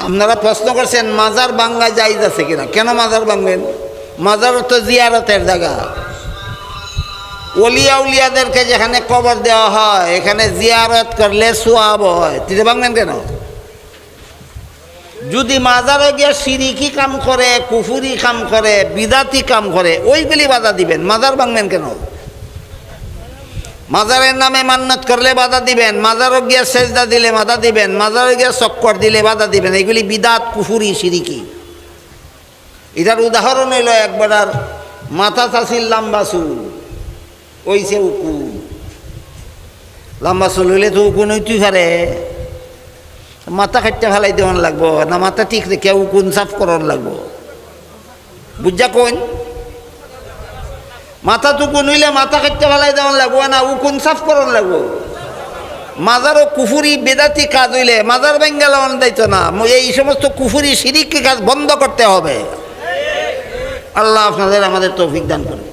আপনারা প্রশ্ন করছেন মাজার ভাঙ্গা জায়েজ আছে কিনা। কেন মাজার ভাঙবেন? মাজার তো জিয়ারতের জায়গা। ওলিয়া উলিয়াদেরকে যেখানে কবর দেওয়া হয় এখানে জিয়ারত করলে সোয়াব হয়, তিনি ভাঙবেন কেন? যদি মাজারে গিয়ে শিরিকি কাম করে, কুফুরি কাম করে, বিদাতি কাম করে, ওইগুলি বাধা দিবেন, মাজার ভাঙবেন কেন? মাজারের নামে মান্নত করলে বাধা দিবেন, মাজারও গিয়ে সেজদা দিলে বাধা দিবেন, মাজারে গিয়ে চক্কর দিলে বাধা দিবেন। এগুলি বিদাত, কুফুরি, শিরিকি। এটার উদাহরণ হইল একবার আর মাথা চাষির লম্বা চুল ওইছে উকুন। লম্বা চুল হইলে তো উকুন হইতেই পারে, মাথা খাটতে ফেলাই দেওয়ান লাগবো না মাথা ঠিক রেখে উকুন সাফ করান লাগবো? বুঝা কোন মাথা টুকুন হইলে মাথা কাটতে ফেলাই দেওয়ান লাগবো না উকুন সাফ করান লাগবো? মাজারও কুফুরি বেদাতি কাজ হইলে মাজার ভেঙ্গে লাগানো যাইতো না। এই সমস্ত কুফুরি শিরিকি কাজ বন্ধ করতে হবে। আল্লাহ আপনাদের আমাদের তৌফিক দান করুন।